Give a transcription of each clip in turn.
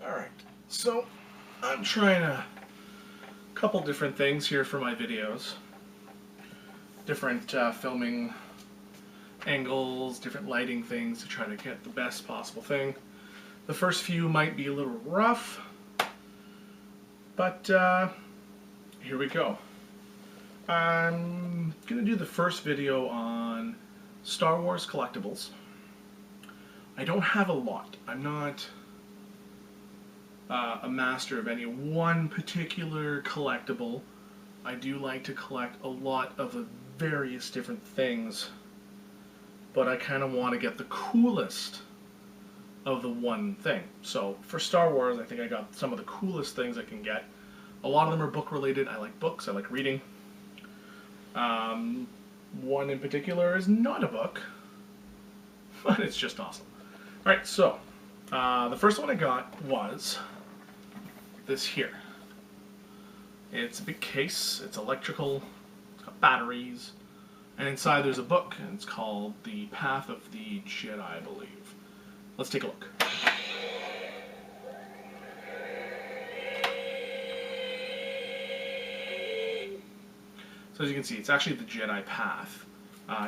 Alright, so I'm trying a couple different things here for my videos. Different filming angles, different lighting things to try to get the best possible thing. The first few might be a little rough, but here we go. I'm going to do the first video on Star Wars collectibles. I don't have a lot. I'm not a master of any one particular collectible. I do like to collect a lot of the various different things, but I kind of want to get the coolest of the one thing. So for Star Wars, I think I got some of the coolest things I can get. A lot of them are book related. I like books. I like reading. One in particular is not a book, but it's just awesome. Alright, so the first one I got was this here. It's a big case, it's electrical, it's got batteries, and inside there's a book, and it's called The Path of the Jedi, I believe. Let's take a look. So as you can see, it's actually the Jedi Path.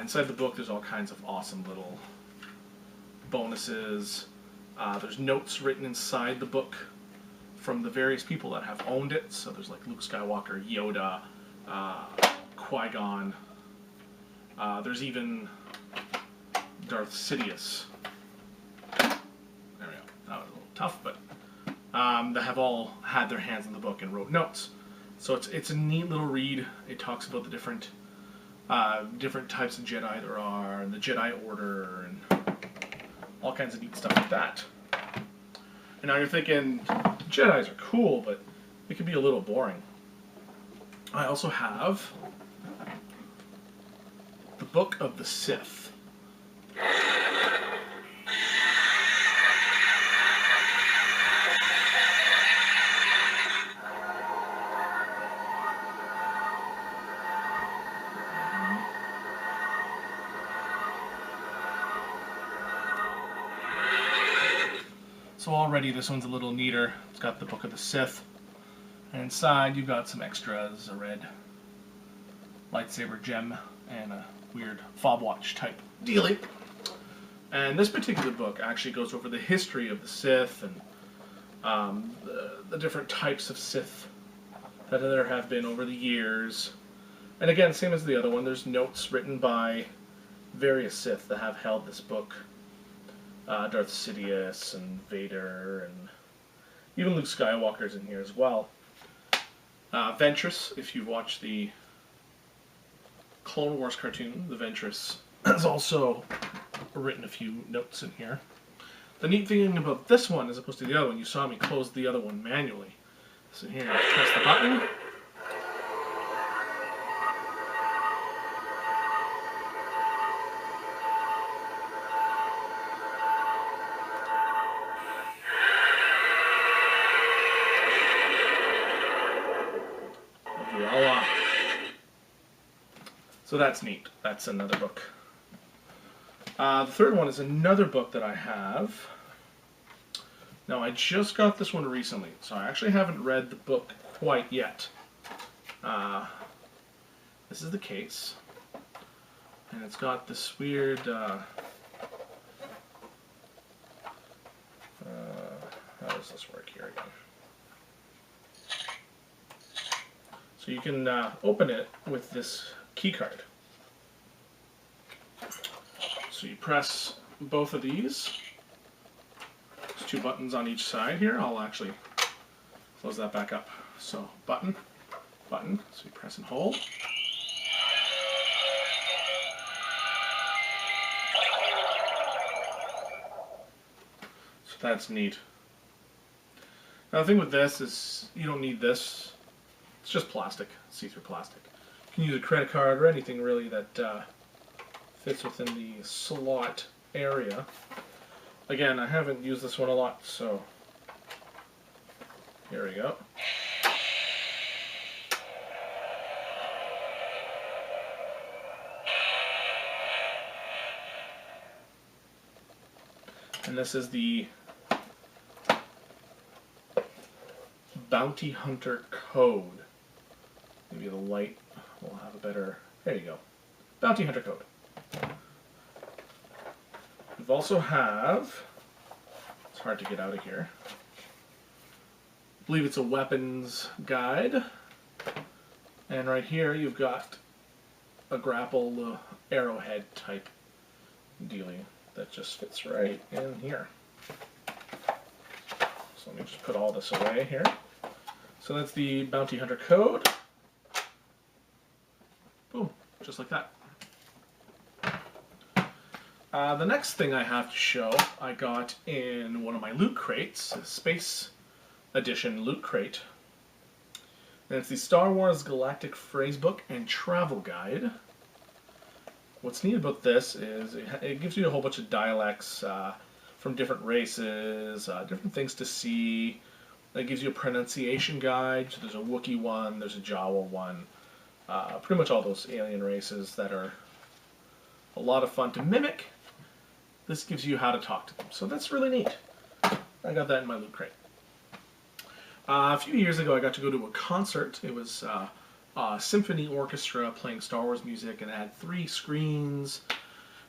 Inside the book there's all kinds of awesome little bonuses. There's notes written inside the book from the various people that have owned it. So there's like Luke Skywalker, Yoda, Qui-Gon. There's even Darth Sidious. There we go. That was a little tough, but that have all had their hands in the book and wrote notes. So it's a neat little read. It talks about the different types of Jedi there are, and the Jedi Order, and all kinds of neat stuff like that. And now you're thinking, Jedis are cool, but it can be a little boring. I also have the Book of the Sith. So already this one's a little neater. It's got the Book of the Sith. And inside you've got some extras, a red lightsaber gem, and a weird fob watch type dealie. And this particular book actually goes over the history of the Sith and the different types of Sith that there have been over the years. And again, same as the other one, there's notes written by various Sith that have held this book. Darth Sidious and Vader, and even Luke Skywalker's in here as well. Ventress, if you watch the Clone Wars cartoon, the Ventress has also written a few notes in here. The neat thing about this one, as opposed to the other one, you saw me close the other one manually. So here, press the button. Voila. So that's neat. That's another book. The third one is another book that I have. Now, I just got this one recently, so I actually haven't read the book quite yet. This is the case. And it's got this weird... how does this work here again? So you can open it with this key card. So you press both of these. There's two buttons on each side here. I'll actually close that back up. So button, button. So you press and hold. So that's neat. Now the thing with this is you don't need this. It's just plastic, see-through plastic. You can use a credit card or anything really that fits within the slot area. Again, I haven't used this one a lot, so here we go. And this is the Bounty Hunter Code. Maybe the light will have a better... There you go. Bounty Hunter Code. We also have... It's hard to get out of here. I believe it's a weapons guide. And right here you've got a grapple arrowhead type dealing that just fits right in here. So let me just put all this away here. So that's the Bounty Hunter Code. Boom, just like that. The next thing I have to show, I got in one of my loot crates, a Space Edition loot crate. And it's the Star Wars Galactic Phrasebook and Travel Guide. What's neat about this is it gives you a whole bunch of dialects from different races, different things to see. It gives you a pronunciation guide. So there's a Wookiee one, there's a Jawa one. Pretty much all those alien races that are a lot of fun to mimic. This gives you how to talk to them. So that's really neat. I got that in my loot crate. A few years ago I got to go to a concert. It was a symphony orchestra playing Star Wars music, and it had 3 screens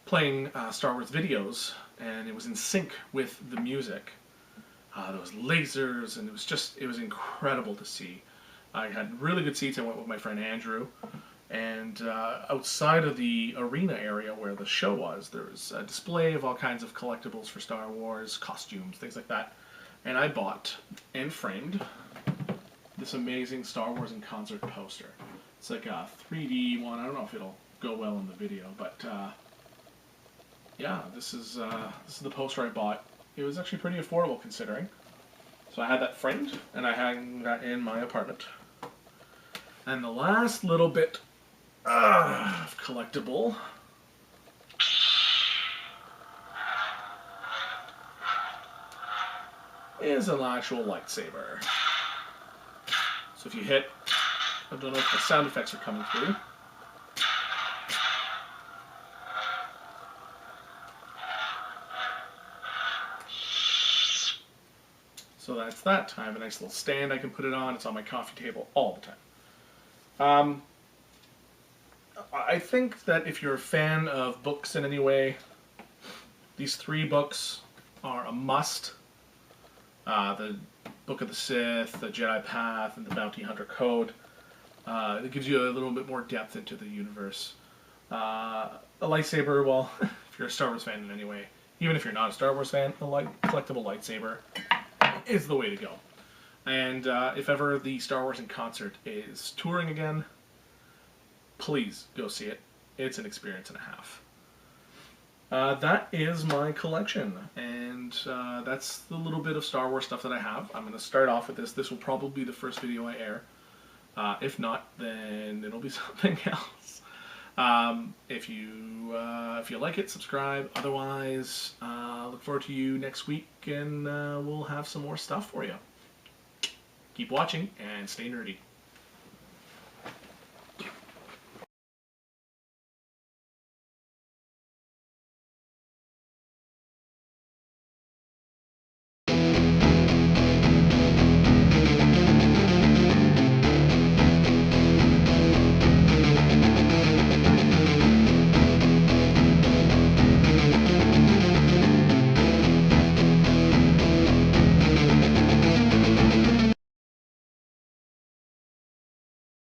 playing Star Wars videos, and it was in sync with the music. There was lasers, and it was incredible to see. I had really good seats. I went with my friend Andrew, and outside of the arena area where the show was, there was a display of all kinds of collectibles for Star Wars, costumes, things like that. And I bought and framed this amazing Star Wars in Concert poster. It's like a 3D one. I don't know if it'll go well in the video, but yeah, this is the poster I bought. It was actually pretty affordable considering. So I had that framed, and I hang that in my apartment. And the last little bit of collectible is an actual lightsaber. So if you hit, I don't know if the sound effects are coming through. So that's that. I have a nice little stand I can put it on. It's on my coffee table all the time. I think that if you're a fan of books in any way, these 3 books are a must. The Book of the Sith, the Jedi Path, and the Bounty Hunter Code. It gives you a little bit more depth into the universe. A lightsaber, well, if you're a Star Wars fan in any way, even if you're not a Star Wars fan, a collectible lightsaber is the way to go. And if ever the Star Wars in Concert is touring again, please go see it. It's an experience and a half. That is my collection, and that's the little bit of Star Wars stuff that I have. I'm going to start off with this. This will probably be the first video I air. If not, then it'll be something else. If you like it, subscribe. Otherwise, look forward to you next week, and we'll have some more stuff for you. Keep watching, and stay nerdy.